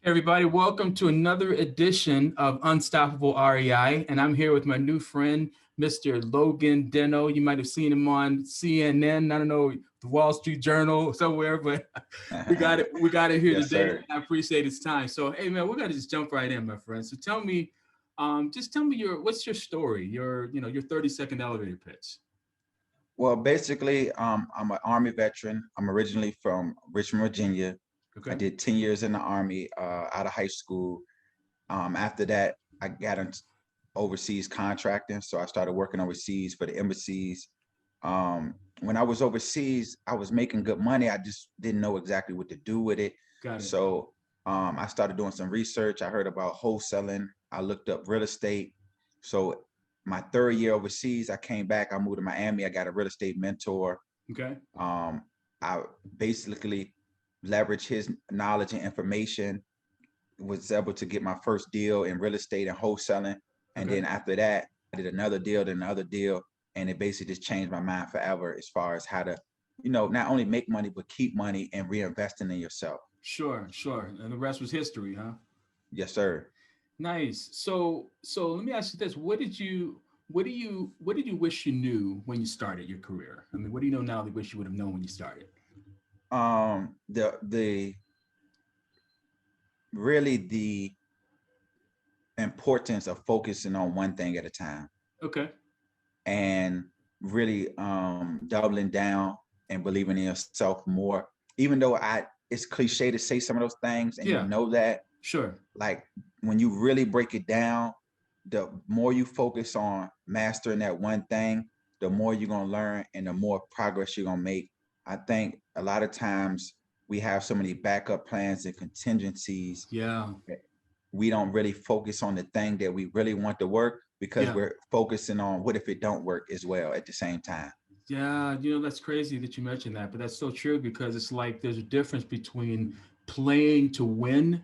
Everybody, welcome to another edition of Unstoppable REI. And I'm here with my new friend, Mr. Logan Deno. You might have seen him on CNN, I don't know, the Wall Street Journal, somewhere, but we got it. We got it here Yes, today. sir. I appreciate his time. So, hey, man, we're gonna just jump right in, my friend. So, just tell me what's your story? Your 30-second elevator pitch. Well, basically, I'm an Army veteran. I'm originally from Richmond, Virginia. I Okay. did 10 years in the Army out of high school. After that, I got into overseas contracting. So I started working overseas for the embassies. When I was overseas, I was making good money. I just didn't know exactly what to do with it. Got it. So I started doing some research. I heard about wholesaling. I looked up real estate. So my third year overseas, I came back. I moved to Miami. I got a real estate mentor. Okay. Um, I basically leveraged his knowledge and information, was able to get my first deal in real estate and wholesaling. And Okay. then after that, I did another deal, then another deal. And it basically just changed my mind forever as far as how to, not only make money, but keep money and reinvesting in yourself. Sure, sure. And the rest was history, huh? Yes, sir. Nice. So let me ask you this: what did you wish you knew when you started your career? I mean, what do you know now that you wish you would have known when you started? The really the importance of focusing on one thing at a time Okay. and really doubling down and believing in yourself more. Even though it's cliche to say some of those things, and Yeah. that, Sure. like when you really break it down, the more you focus on mastering that one thing, the more you're gonna learn and the more progress you're gonna make. I think a lot of times we have so many backup plans and contingencies Yeah. that we don't really focus on the thing that we really want to work because Yeah. we're focusing on what if it don't work as well at the same time. Yeah. That's crazy that you mentioned that, but that's so true because it's like there's a difference between playing to win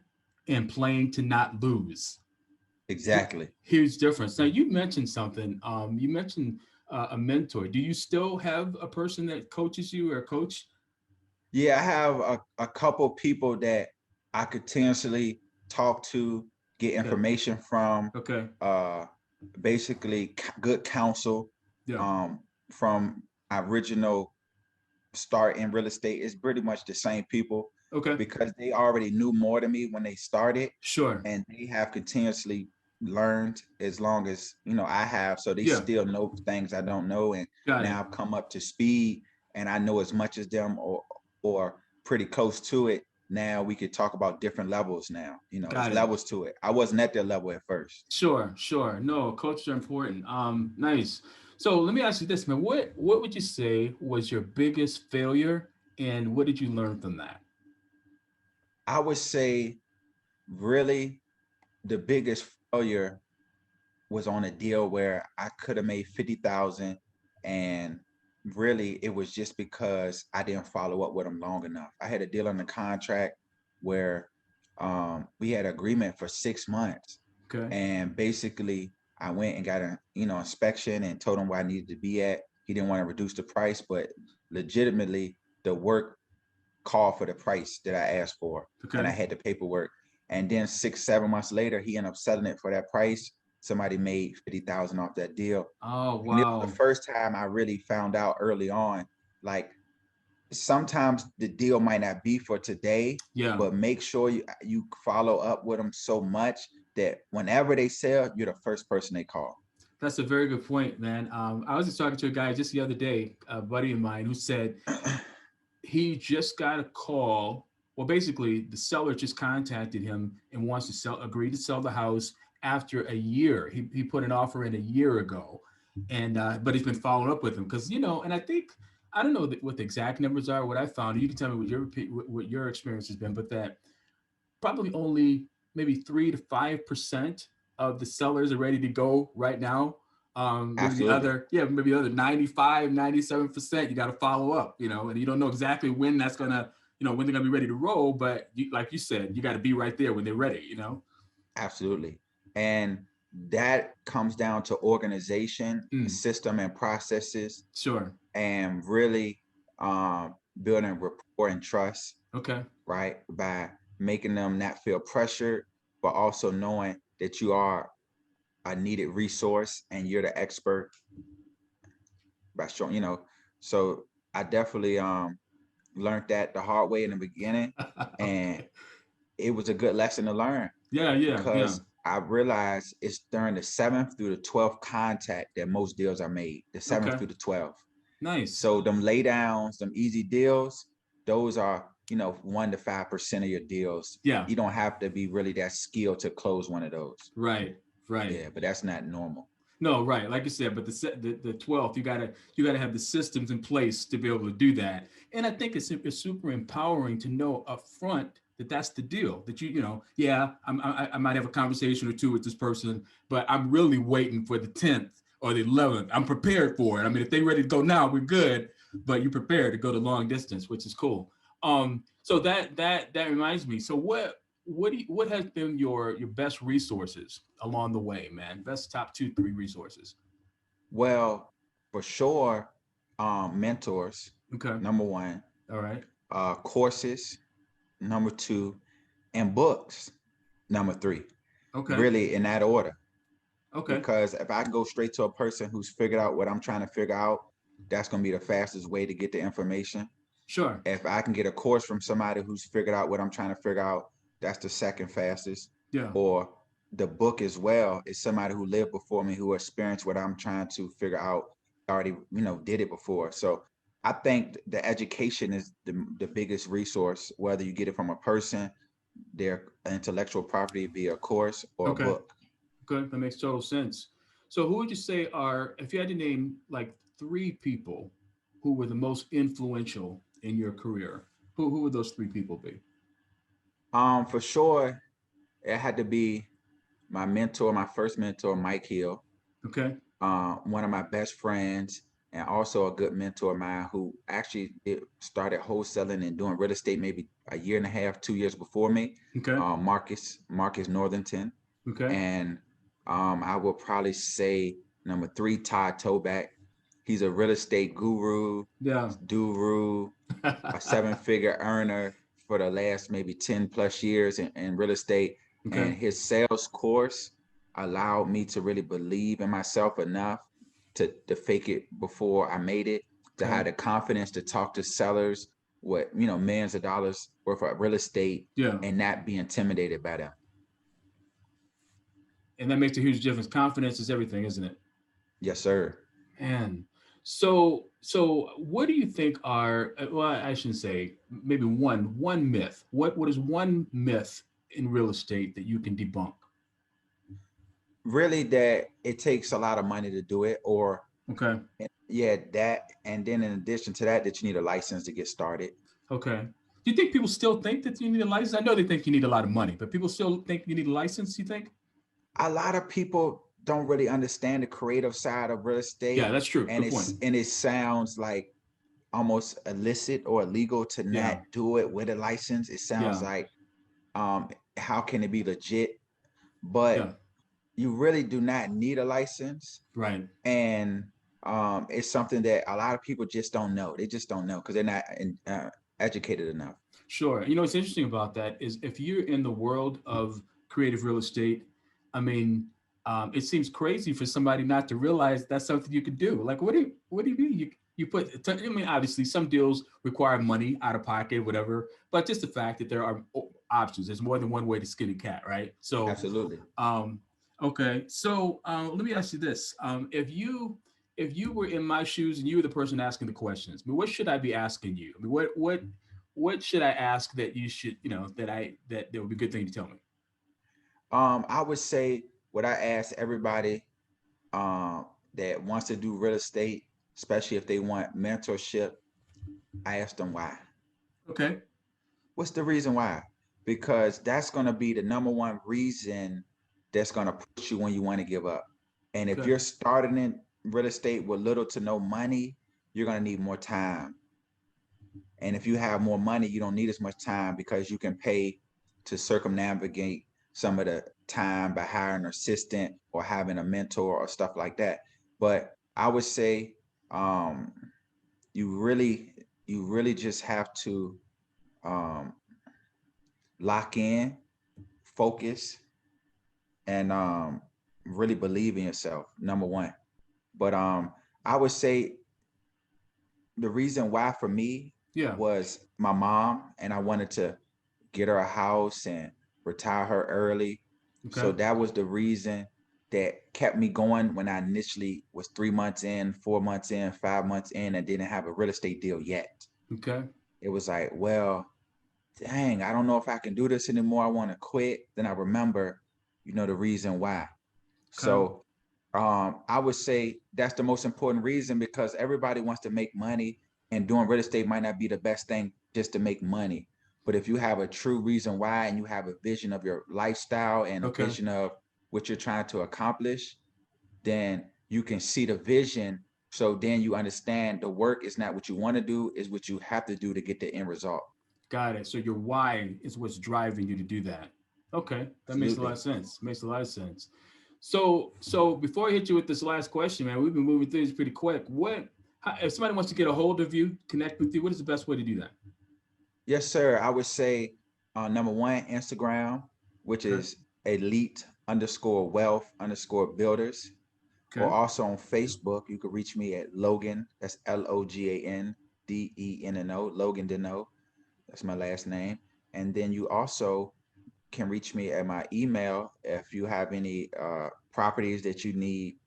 and playing to not lose. Exactly. Huge difference. Now you mentioned something. You mentioned a mentor. Do you still have a person that coaches you or a coach? Yeah, I have a couple people that I continuously talk to, get Okay. information from, Okay. uh, basically good counsel Yeah. um, from original start in real estate. Is pretty much the same people Okay. because they already knew more than me when they started, Sure. and they have continuously learned as long as I have. So they Yeah. still know things I don't know, and Got now it. I've come up to speed and I know as much as them or pretty close to it. Now we could talk about different levels now. It's Got it. levels to it. I wasn't at their level at first. Sure. Sure. No, coaches are important. Nice. So let me ask you this, man. What would you say was your biggest failure, and what did you learn from that? I would say really the biggest failure was on a deal where I could have made 50,000, and really it was just because I didn't follow up with them long enough. I had a deal on the contract where we had an agreement for 6 months, Okay. and basically I went and got an inspection and told him where I needed to be at. He didn't want to reduce the price, but legitimately the work called for the price that I asked for, and I Okay. had the paperwork. And then 6, 7 months later, he ended up selling it for that price. Somebody made 50,000 off that deal. Oh And it was wow. the first time I really found out early on, like sometimes the deal might not be for today, Yeah. but make sure you follow up with them so much that whenever they sell, you're the first person they call. That's a very good point, man. I was just talking to a guy just the other day, a buddy of mine, who said he just got a call. Well, basically, the seller just contacted him and wants to agree to sell the house after a year. He put an offer in a year ago, and but he's been following up with him because and I don't know what the exact numbers are. What I found, you can tell me what your experience has been, but that probably only maybe 3 to 5% of the sellers are ready to go right now. Maybe the Absolutely. other, yeah, maybe the other 95, 97%, you got to follow up, and you don't know exactly when that's going to, when they're going to be ready to roll. But like you said, you got to be right there when they're ready. Absolutely. And that comes down to organization, Mm, system, and processes, sure. and really building rapport and trust, Okay. right? By making them not feel pressured, but also knowing that you are a needed resource and you're the expert by showing, so I definitely learned that the hard way in the beginning, and Okay. it was a good lesson to learn Yeah, yeah, yeah. because I realized it's during the 7th through the 12th contact that most deals are made, the 7th Okay. through the 12th. Nice. So them lay downs, them easy deals, those are, 1 to 5% of your deals. Yeah. You don't have to be really that skilled to close one of those. Right. Right. Yeah, but that's not normal. No, right. Like you said, but the 12th, you gotta have the systems in place to be able to do that. And I think it's super empowering to know up front that that's the deal. That yeah, I might have a conversation or two with this person, but I'm really waiting for the 10th or the 11th. I'm prepared for it. I mean, if they're ready to go now, we're good. But you're prepared to go the long distance, which is cool. So that reminds me. So what has been your best resources along the way, man? Best top two, three resources. Well, for sure, mentors, Okay. number one, All right. courses, number two, and books, number three, Okay. really in that order. Okay. Because if I can go straight to a person who's figured out what I'm trying to figure out, that's going to be the fastest way to get the information. Sure. If I can get a course from somebody who's figured out what I'm trying to figure out, that's the second fastest. Yeah. Or the book as well is somebody who lived before me, who experienced what I'm trying to figure out, already, did it before. So I think the education is the biggest resource, whether you get it from a person, their intellectual property, be a course or a Okay. book. Good. That makes total sense. So who would you say are, if you had to name like three people who were the most influential in your career, who would those three people be? For sure, it had to be my mentor, my first mentor, Mike Hill, Okay. one of my best friends, and also a good mentor of mine who actually started wholesaling and doing real estate maybe a year and a half, 2 years before me, Okay. Marcus Northington. Okay. And I would probably say number three, Todd Toback. He's a real estate guru, Yeah. guru, a 7-figure earner for the last maybe 10 plus years in real estate. Okay. And his sales course allowed me to really believe in myself enough to fake it before I made it, to Okay. have the confidence to talk to sellers with, millions of dollars worth of real estate Yeah. and not be intimidated by them. And that makes a huge difference. Confidence is everything, isn't it? Yes, sir. Man. So what do you think are, well, I shouldn't say, maybe one myth. What is one myth in real estate that you can debunk? Really, that it takes a lot of money to do it, or Okay. yeah, that, and then in addition to that, that you need a license to get started. Okay. Do you think people still think that you need a license? I know they think you need a lot of money, but people still think you need a license, you think? A lot of people don't really understand the creative side of real Yeah, estate, that's true. and Good point. it sounds like almost illicit or illegal to not Yeah. do it with a license. It sounds Yeah. like how can it be legit? But Yeah. you really do not need a license, Right. and it's something that a lot of people just don't know. They just don't know because they're not educated enough. Sure. You know what's interesting about that is if you're in the world of creative real estate, I mean, it seems crazy for somebody not to realize that's something you could do. Like, what do you mean? You put. I mean, obviously, some deals require money out of pocket, whatever. But just the fact that there are options. There's more than one way to skin a cat, right? So, Absolutely. um, okay. So let me ask you this: if you were in my shoes and you were the person asking the questions, I mean, what should I be asking you? I mean, what should I ask that you should, that would be a good thing to tell me? I would say what I ask everybody um, that wants to do real estate, especially if they want mentorship, I ask them why. Okay. What's the reason why? Because that's going to be the number one reason that's going to push you when you want to give up. And if Okay. you're starting in real estate with little to no money, you're going to need more time. And if you have more money, you don't need as much time because you can pay to circumnavigate some of the time by hiring an assistant or having a mentor or stuff like that. But I would say um, you really just have to um, lock in, focus, and really believe in yourself, number one. But I would say the reason why for me Yeah. was my mom, and I wanted to get her a house and retire her early. So Okay. that was the reason that kept me going when I initially was 3 months in, 4 months in, 5 months in, and didn't have a real estate deal yet. Okay. It was like, well, dang, I don't know if I can do this anymore. I want to quit. Then I remember, the reason why. Okay. So I would say that's the most important reason, because everybody wants to make money, and doing real estate might not be the best thing just to make money. But if you have a true reason why, and you have a vision of your lifestyle and a Okay. vision of what you're trying to accomplish, then you can see the vision. So then you understand the work is not what you want to do, is what you have to do to get the end result. Got it. So your why is what's driving you to do that. Okay, that makes a lot of Absolutely. sense. Makes a lot of sense. So before I hit you with this last question, man, we've been moving through this pretty quick. If somebody wants to get a hold of you, connect with you, what is the best way to do that? Yes, sir. I would say number one, Instagram, which Okay. is elite_wealth_builders, or Okay. also on Facebook. You can reach me at Logan. That's LOGANDENNO. Logan Deno. That's my last name. And then you also can reach me at my email if you have any properties that you need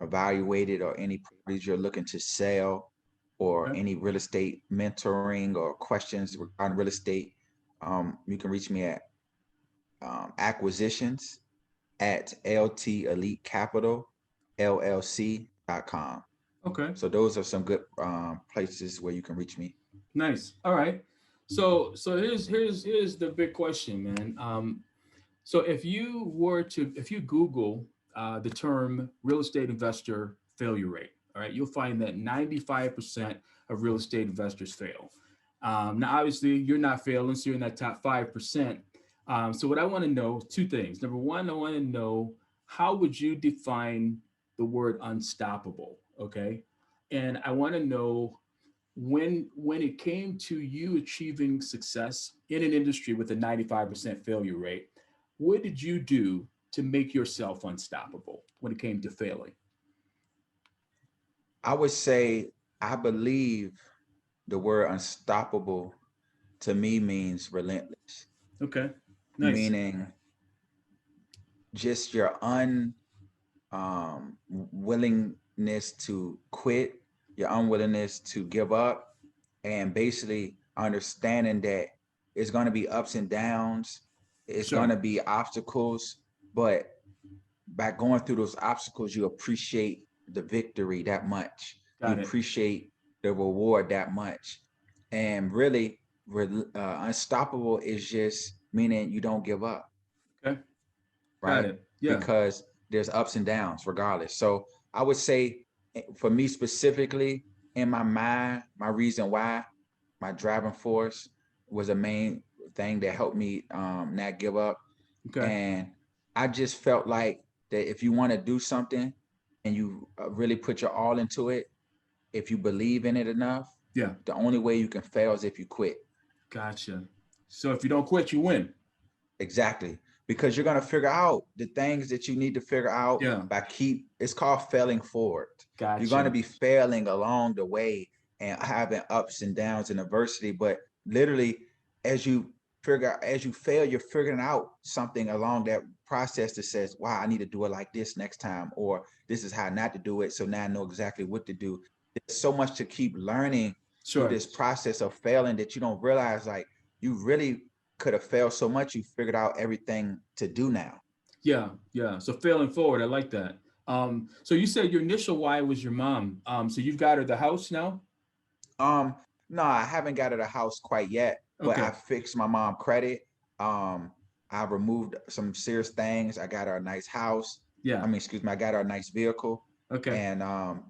evaluated, or any properties you're looking to sell, or Okay. any real estate mentoring or questions regarding real estate. You can reach me at acquisitions at LT Elite Capital LLC.com. Okay. So those are some good places where you can reach me. Nice. All right. So here's the big question, man. So if you Google the term real estate investor failure rate, all right, you'll find that 95% of real estate investors fail. Now, obviously, you're not failing, so you're in that top 5%. So what I want to know, two things. Number one, I want to know how would you define the word unstoppable, okay? And I want to know when it came to you achieving success in an industry with a 95% failure rate, what did you do to make yourself unstoppable when it came to failing? I would say I believe the word unstoppable to me means relentless, Okay, nice. meaning just your willingness to quit, your unwillingness to give up, and basically understanding that it's going to be ups and downs, it's going Sure, to be obstacles, but by going through those obstacles, you appreciate the victory that much. You got it. appreciate the reward that much. And really, unstoppable is just meaning you don't give up, Okay, got right? it. Yeah. Because there's ups and downs regardless. So I would say, for me specifically, in my mind, my reason why, my driving force was a main thing that helped me not give up. Okay. And I just felt like that if you want to do something and you really put your all into it, if you believe in it enough, Yeah. the only way you can fail is if you quit. Gotcha. So if you don't quit, you win. Exactly. Because you're going to figure out the things that you need to figure out Yeah. it's called failing forward. You're going to Gotcha. be failing along the way and having ups and downs and adversity. But literally, as you as you fail, you're figuring out something along that process that says, wow, I need to do it like this next time, or this is how not to do it. So now I know exactly what to do. There's so much to keep learning through Sure. this process of failing that you don't realize, like, you really could have failed so much, you figured out everything to do now. Yeah. Yeah. So failing forward, I like that. So you said your initial why was your mom. So you've got her the house now? Um, no, I haven't got her a house quite yet, but I Okay. fixed my mom credit. Um, I removed some serious things. I got her a nice house. Yeah. I mean, excuse me, I got her a nice vehicle. Okay. And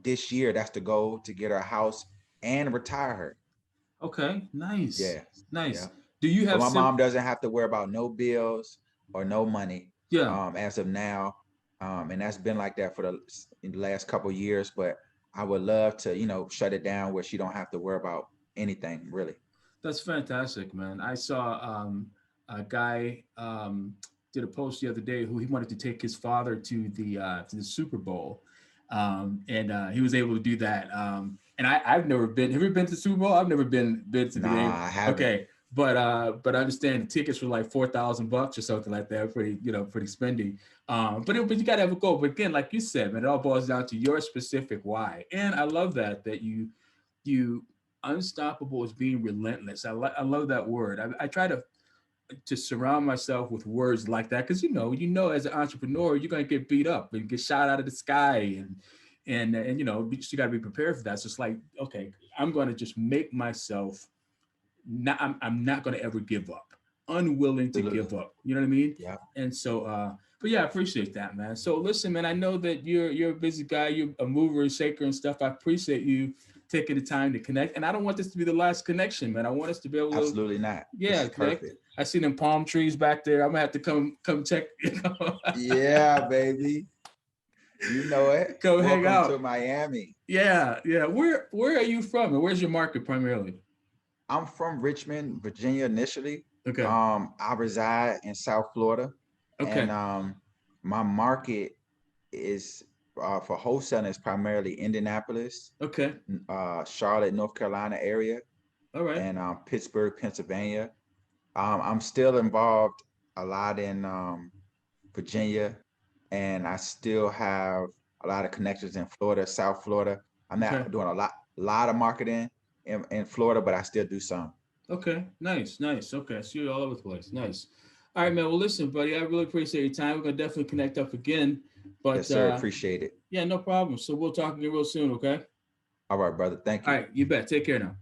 this year, that's the goal, to get her a house and retire her. Okay. Nice. Yeah, Nice. yeah. Do you So have my mom sim? doesn't have to worry about no bills or no money Yeah. as of now. And that's been like that for in the last couple of years. But I would love to, shut it down where she don't have to worry about anything really. That's fantastic, man. I saw a guy did a post the other day who he wanted to take his father to the Super Bowl, and he was able to do that. And I've never been. Have you been to the Super Bowl? I've never been to the game. Nah, I haven't. Okay, but I understand the tickets were like $4,000 or something like that. Pretty pretty spendy. But you got to have a goal. But again, like you said, man, it all boils down to your specific why. And I love that you unstoppable is being relentless. I love that word. I try to surround myself with words like that because as an entrepreneur you're gonna get beat up and get shot out of the sky and you got to be prepared for that. So it's like, okay, I'm going to just make myself not. I'm not going to ever give up. Unwilling to Absolutely. give up. You know what I mean? Yeah. And so, but yeah, I appreciate that, man. So listen, man, I know that you're a busy guy. You're a mover and shaker and stuff. I appreciate you taking the time to connect. And I don't want this to be the last connection, man. I want us to be able to, Absolutely not. This yeah, is connect. perfect. I see them palm trees back there. I'm gonna have to come check. Yeah, baby. You know it. Come hang Welcome to out. Miami. Yeah, yeah. Where are you from, and where's your market primarily? I'm from Richmond, Virginia initially. Okay. I reside in South Florida, and Okay. my market is for wholesaling is primarily Indianapolis, Okay. Charlotte, North Carolina area, All right. and Pittsburgh, Pennsylvania. I'm still involved a lot in Virginia, and I still have a lot of connections in Florida, South Florida. I'm Okay. not doing a lot of marketing in Florida, but I still do some. Okay. Nice. Nice. Okay. So you're all over the place. Nice. All right, man. Well, listen, buddy. I really appreciate your time. We're gonna definitely connect up again. Yes, But sir. Appreciate it. yeah, no problem. So we'll talk again real soon. Okay. All right, brother. Thank All you. right. You bet. Take care now.